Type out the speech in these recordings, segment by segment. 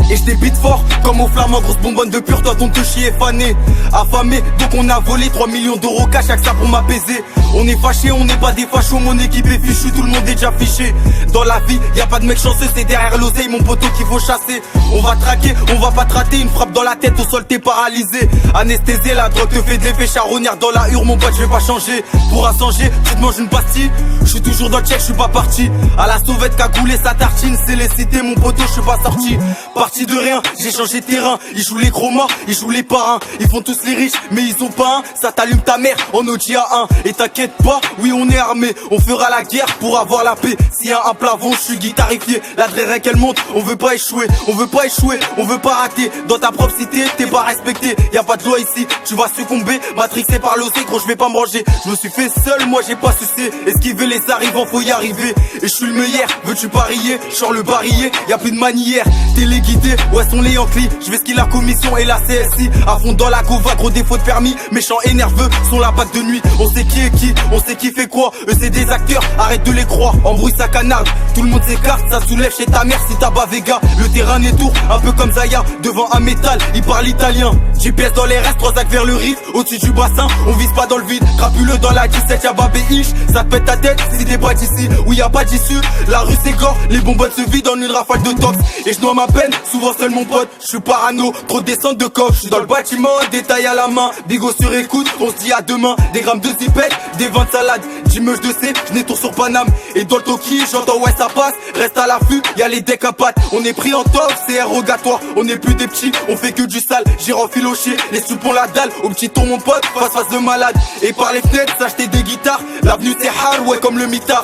Et je débite fort comme au flamand, grosse bonbonne de pur, toi ton te chier fané. Affamé, donc on a volé 3 millions d'euros cash, avec ça pour m'apaiser. On est fâché, on n'est pas des fachos, mon équipe est fichue, tout le monde est déjà fiché. Dans la vie, y a pas de mec chanceux, c'est derrière l'oseille mon poteau qu'il faut chasser. On va traquer, on va pas te rater, une frappe dans la tête, au sol t'es paralysé. Anesthésié, la drogue te fait de l'effet charognard dans la hure, mon pote je vais pas changer. Pour assanger, tu te manges une pastille, je suis toujours dans le check, je suis pas parti. À la sauvette cagoulé sa tartine, c'est les cités, mon poteau je suis pas sorti. Parti de rien, j'ai changé de terrain, ils jouent les gros morts, ils jouent les parrains. Ils font tous les riches, mais ils ont pas un, ça t'allume ta mère en Audi A1. Et t'inquiète pas, oui on est armé, on fera la guerre pour avoir la paix. S'il y a un plafond, je suis guitarifié, la draie qu'elle monte, on veut pas échouer, on veut pas échouer, on veut pas rater. Dans ta propre cité, t'es pas respecté, y a pas de loi ici, tu vas succomber, matrixé par l'océ, gros je vais pas me ranger. Je me suis fait seul, moi j'ai pas sucé, esquiver les arrivants, faut y arriver. Et je suis le meilleur, veux-tu parier, genre le barillet, y a plus de manière. Téléguidé, où sont les Yankees, je vais skill la commission et la CSI. À fond dans la gova, gros défaut de permis, méchants et nerveux sont la bague de nuit. On sait qui est qui, on sait qui fait quoi, eux c'est des acteurs, arrête de les croire. Embrouille sa canarde, tout le monde s'écarte, ça soulève chez ta mère si t'as bas Vega. Le terrain est tour, un peu comme Zaya, devant un métal, il parle italien. GPS dans les restes, 3 actes vers le riff, au-dessus du bassin, on vise pas dans le vide. Crapuleux dans la 17, y'a Babé Ish, ça te pète ta tête si t'es pas d'ici, où y a pas d'issue. La rue c'est gore, les bonbonnes se vident en une rafale de tox. Et je noie ma peine, souvent seul mon pote, je suis parano, trop de descente de coffre. Je suis dans le bâtiment, détail à la main, bigot sur écoute, on se dit à demain. Des grammes de zipette, des vins de salade, 10 meuches de C, je n'ai tour sur Paname. Et dans le toki, j'entends ouais ça passe, reste à l'affût, y'a les decks à pattes. On est pris en top, c'est rogatoire, on est plus des petits, on fait que du sale. J'ai renfiloché, les soupons la dalle, au petit ton mon pote, face de malade. Et par les fenêtres, s'acheter des guitares, l'avenue c'est hard, ouais comme le mitard.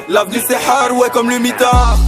L'avenue c'est hard, ouais comme le mitard.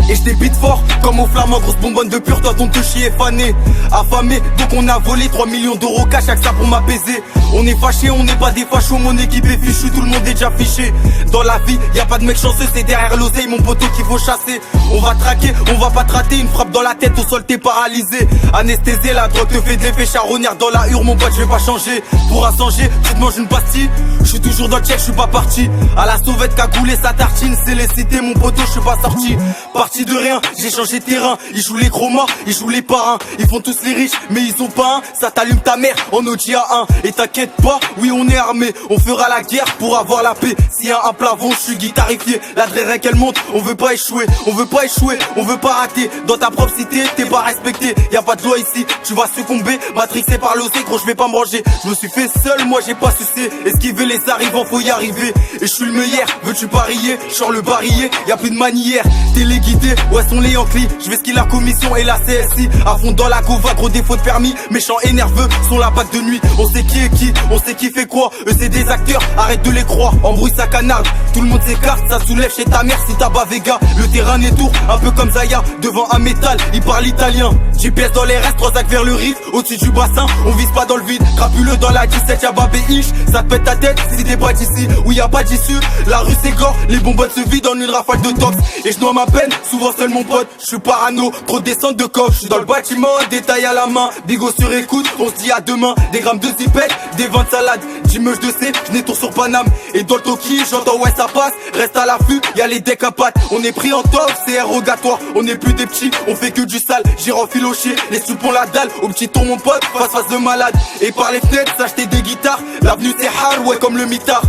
Et je débite fort comme au flamand, grosse bonbonne de pur, toi ton te chier fané. Affamé, donc on a volé 3 millions d'euros cash, avec ça pour m'apaiser. On est fâché, on n'est pas des fachos, mon équipe est fichue, tout le monde est déjà fiché. Dans la vie, y a pas de mec chanceux, c'est derrière l'oseille mon poteau qu'il faut chasser. On va traquer, on va pas te rater, une frappe dans la tête, au sol t'es paralysé. Anesthésié, la drogue te fait de l'effet charognard dans la hure, mon pote je vais pas changer. Pour assanger, tu te manges une pastille, je suis toujours dans le check, je suis pas parti. À la sauvette cagoulé sa tartine, c'est les cités, mon poteau je suis pas sorti. Parti de rien, j'ai changé de terrain, ils jouent les gros morts, ils jouent les parrains. Ils font tous les riches, mais ils ont pas un, ça t'allume ta mère en Audi A1. Et t'inquiète pas, oui on est armé, on fera la guerre pour avoir la paix. S'il y a un plafond, je suis guitarifié, la draie qu'elle monte, on veut pas échouer, on veut pas échouer, on veut pas rater. Dans ta propre cité, t'es pas respecté, y a pas de loi ici, tu vas succomber, matrixé par l'océ, gros je vais pas me ranger. Je me suis fait seul, moi j'ai pas sucé, esquiver les arrivants, faut y arriver. Et je suis le meilleur, veux-tu parier, genre le barillet, y a plus de manière. Téléguidé, ouais sont les Yankees, je vais skill la commission et la CSI. À fond dans la gova, gros défaut de permis, méchants et nerveux sont la bague de nuit. On sait qui est qui, on sait qui fait quoi, eux c'est des acteurs, arrête de les croire. Embrouille sa canarde, tout le monde s'écarte, ça soulève chez ta mère si t'as bas Vega. Le terrain est tour, un peu comme Zaya, devant un métal, il parle italien. GPS dans les restes, 3 actes vers le riff, au-dessus du bassin, on vise pas dans le vide. Crapuleux dans la 17, y'a Babé Ish, ça te pète ta tête si t'es pas d'ici, où y a pas d'issue. La rue c'est gore, les bonbonnes se vident en une rafale de tox. Et je noie ma peine, souvent seul mon pote, je suis parano, trop de descente de coffre. Je suis dans le bâtiment, détail à la main, bigot sur écoute, on se dit à demain. Des grammes de zipette, des vins de salade, 10 meuches de C, je n'ai tour sur Paname. Et dans le toki, j'entends ouais ça passe, reste à l'affût, y'a les decks à pattes. On est pris en top, c'est rogatoire, on est plus des petits, on fait que du sale. J'ai renfiloché, les soupons la dalle, au petit ton mon pote, face de malade. Et par les fenêtres, s'acheter des guitares, l'avenue c'est hard, ouais comme le mitard.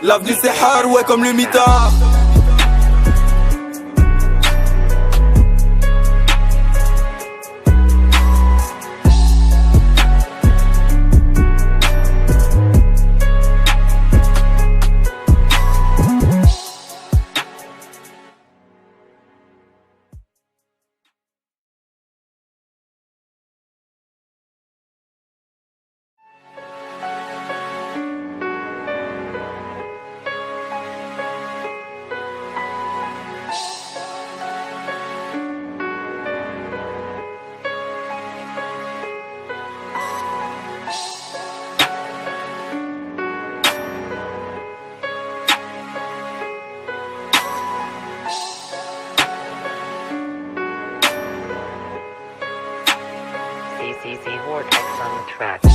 L'avenue c'est hard, ouais comme le mitard.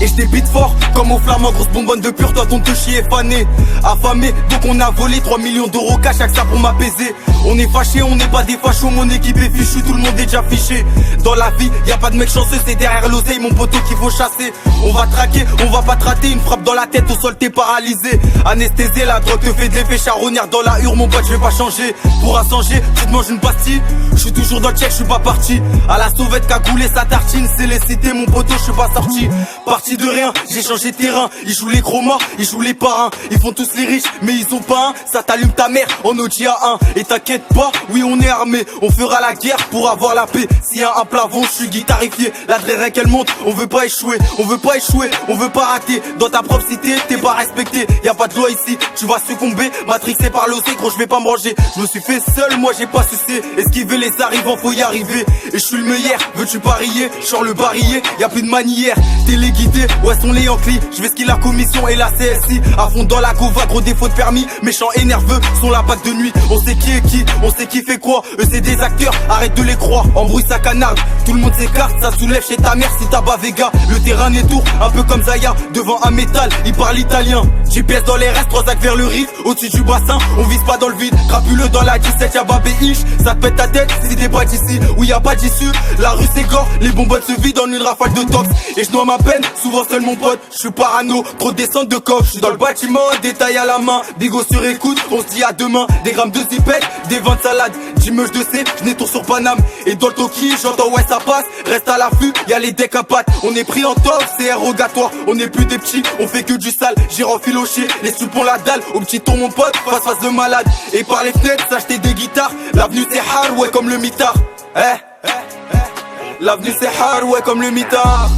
Et je débite fort comme au flamand, grosse bonbonne de pur, toi ton te chier fané. Affamé, donc on a volé 3 millions d'euros cash, chaque ça pour m'apaiser. On est fâché, on n'est pas des fachos, mon équipe est fichue, tout le monde est déjà fiché. Dans la vie, y a pas de mec chanceux, c'est derrière l'oseille mon poteau qu'il faut chasser. On va traquer, on va pas te rater, une frappe dans la tête, au sol t'es paralysé. Anesthésié, la drogue te fait de l'effet charognard dans la hure, mon pote je vais pas changer. Pour assanger, tu te manges une pastille, je suis toujours dans le check, je suis pas parti. À la sauvette cagoulé sa tartine, c'est les cités, mon poteau je suis pas sorti. Parti de rien, j'ai changé de terrain. Ils jouent les chromas, ils jouent les parrains. Ils font tous les riches, mais ils ont pas un. Ça t'allume ta mère en Audi A1. Et t'inquiète pas, oui on est armé. On fera la guerre pour avoir la paix. S'il y a un plafond, je suis guitarifié. La drérec qu'elle monte, on veut pas échouer. On veut pas échouer, on veut pas rater. Dans ta propre cité, t'es pas respecté. Y'a pas de loi ici, tu vas succomber. Matrixé par l'océ, gros je vais pas me ranger. Je me suis fait seul, moi j'ai pas sucé. Esquiver les arrivants, faut y arriver. Et je suis le meilleur, veux-tu parier? Sur le barillet, y'a plus de manière. Téléguidé, ouais sont les Yankees. Je vais skill la commission et la CSI. À fond dans la gova, gros défaut de permis. Méchants et nerveux, sont la bague de nuit. On sait qui est qui, on sait qui fait quoi. Eux c'est des acteurs, arrête de les croire. Embrouille sa canarde, tout le monde s'écarte. Ça soulève chez ta mère si t'as bas Vega. Le terrain est tour, un peu comme Zaya. Devant un métal, il parle italien. GPS dans les restes, 3 sacs vers le riff. Au-dessus du bassin, on vise pas dans le vide. Crapuleux dans la 17, y'a Babé Ish. Ça te pète ta tête si t'es pas d'ici. Où y a pas d'issue, la rue c'est gore. Les bonbonnes se vident en une rafale de tox. Et je noie ma peine, souvent seul mon pote. Je suis parano, trop de descente de coffre. Je suis dans le bâtiment, détail à la main. Bigo sur écoute, on se dit à demain. Des grammes de zipette, des vins de salade. 10 meuches de C, je tour sur Paname. Et dans le Toki, j'entends ouais ça passe. Reste à l'affût, y'a les decks à pattes. On est pris en top, c'est rogatoire. On est plus des petits, on fait que du sale. J'ai renfiloché, les soupons la dalle. Au petit tour mon pote, face de malade. Et par les fenêtres, s'acheter des guitares. L'avenue c'est hard, ouais comme le mitard. L'avenue c'est hard, ouais comme le mitard.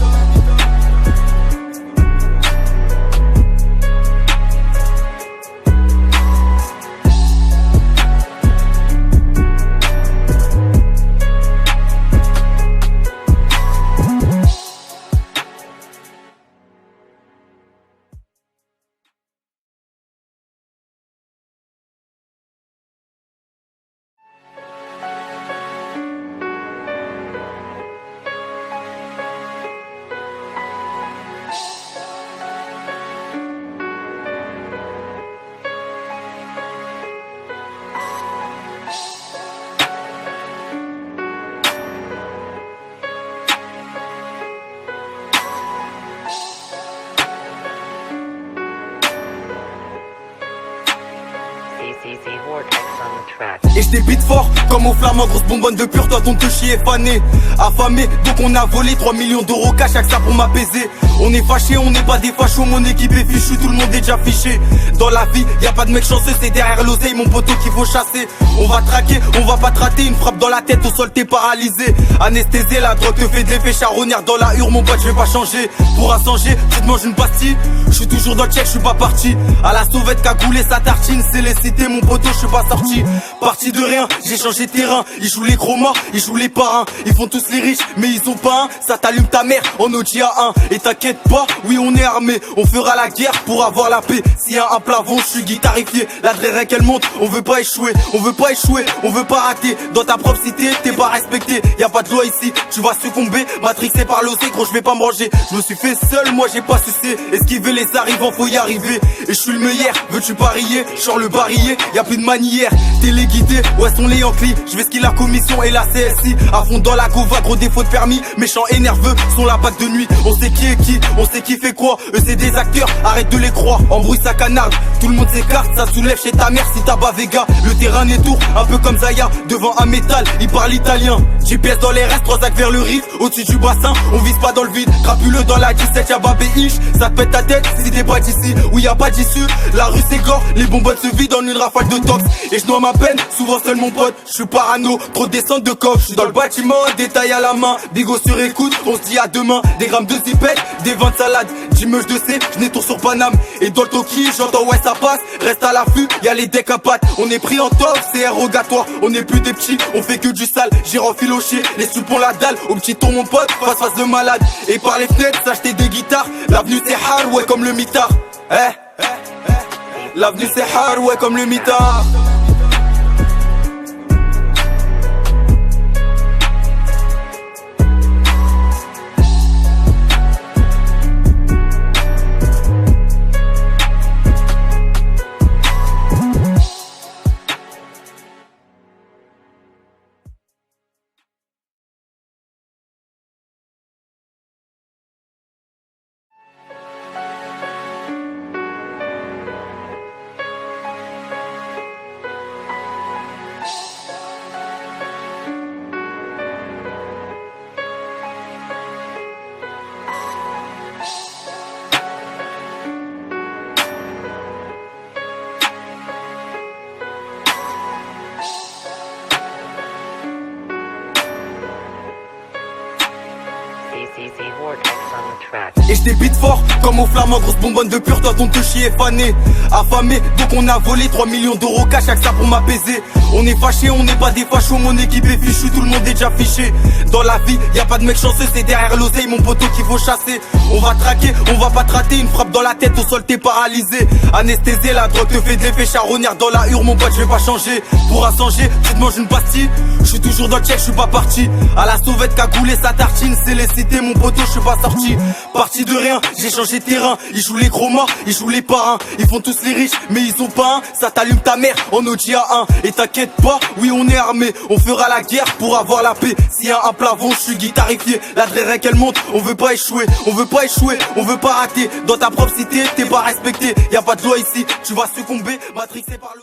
Et je débite fort comme au flamand, grosse bonbonne de pur, toi ton te chier fané. Affamé, donc on a volé 3 millions d'euros cash, chaque ça pour m'apaiser. On est fâché, on n'est pas des fachos, mon équipe est fichue, tout le monde est déjà fiché. Dans la vie, y a pas de mec chanceux, c'est derrière l'oseille mon poteau qu'il faut chasser. On va traquer, on va pas te rater, une frappe dans la tête, au sol t'es paralysé. Anesthésié, la drogue te fait de l'effet charognard dans la hure, mon pote je vais pas changer. Pour assanger, tu te manges une pastille. Je suis toujours dans le check, je suis pas parti. À la sauvette cagoulé sa tartine, c'est les cités, mon poteau je suis pas sorti. Parti de rien, j'ai changé de terrain. Ils jouent les chromas, ils jouent les parrains. Ils font tous les riches, mais ils ont pas un. Ça t'allume ta mère en Audi A1. Et t'inquiète pas, oui on est armé. On fera la guerre pour avoir la paix. S'il y a un plafond, je suis guitarifié. La drérec qu'elle monte, on veut pas échouer. On veut pas échouer, on veut pas rater. Dans ta propre cité, t'es pas respecté. Y a pas de loi ici, tu vas succomber. Matrixé par l'océ, gros je vais pas me ranger. Je me suis fait seul, moi j'ai pas sucé. Esquiver les arrivants, faut y arriver. Et je suis le meilleur, veux-tu parier? Sur le barillet, y a plus de manière. Téléguidé, ouais sont les Yankees. Je vais skill la commission et la CSI. À fond dans la gova, gros défaut de permis. Méchants et nerveux, sont la bague de nuit. On sait qui est qui, on sait qui fait quoi. Eux c'est des acteurs, arrête de les croire. Embrouille sa canarde, tout le monde s'écarte. Ça soulève chez ta mère si t'as bas Vega. Le terrain est tour, un peu comme Zaya. Devant un métal, il parle italien. GPS dans les restes, 3 sacs vers le riff. Au-dessus du bassin, on vise pas dans le vide. Crapuleux dans la 17, y'a Babé Ish. Ça te pète ta tête si t'es pas d'ici. Où y a pas d'issue, la rue c'est gore. Les bonbonnes se vident en une rafale de tox. Et je noie ma peine, souvent seul mon pote. Je suis parano, trop de descente de coffre. Je suis dans le bâtiment, détail à la main. Bigo sur écoute, on se dit à demain. Des grammes de zipette, des vins de salade. 10 meuches de C, je tour sur Paname. Et dans le Toki, j'entends ouais ça passe. Reste à l'affût, y'a les decks à pattes. On est pris en top, c'est rogatoire. On est plus des petits, on fait que du sale. J'ai renfiloché, les soupons la dalle. Au petit tour mon pote, face de malade. Et par les fenêtres, s'acheter des guitares. L'avenue c'est hard, ouais comme le mitard. L'avenue c'est hard, ouais comme le mitard. Et je débite fort comme au flamand, grosse bonbonne de pur, toi ton te chier est fané. Affamé, donc on a volé 3 millions d'euros cash, avec ça pour m'apaiser. On est fâché, on n'est pas des fachos, mon équipe est fichue, tout le monde est déjà fiché. Dans la vie, y a pas de mec chanceux, c'est derrière l'oseille mon poteau qu'il faut chasser. On va traquer, on va pas te rater, une frappe dans la tête, au sol t'es paralysé. Anesthésié, la drogue te fait de l'effet charognard dans la hure, mon pote je vais pas changer. Pour assanger, tu te manges une pastille, je suis toujours dans le check, je suis pas parti. À la sauvette cagoulée sa tartine, c'est les cités, mon poteau je suis pas sorti. Parti de rien, j'ai changé de terrain. Ils jouent les gros morts, ils jouent les parrains. Ils font tous les riches, mais ils ont pas un. Ça t'allume ta mère en Audi A1. Et t'inquiète pas, oui on est armé. On fera la guerre pour avoir la paix. S'il y a un plafond, je suis guitarifié. La drère qu'elle monte, on veut pas échouer. On veut pas échouer, on veut pas rater. Dans ta propre cité, t'es pas respecté. Y a pas de loi ici, tu vas succomber, matrixé par le...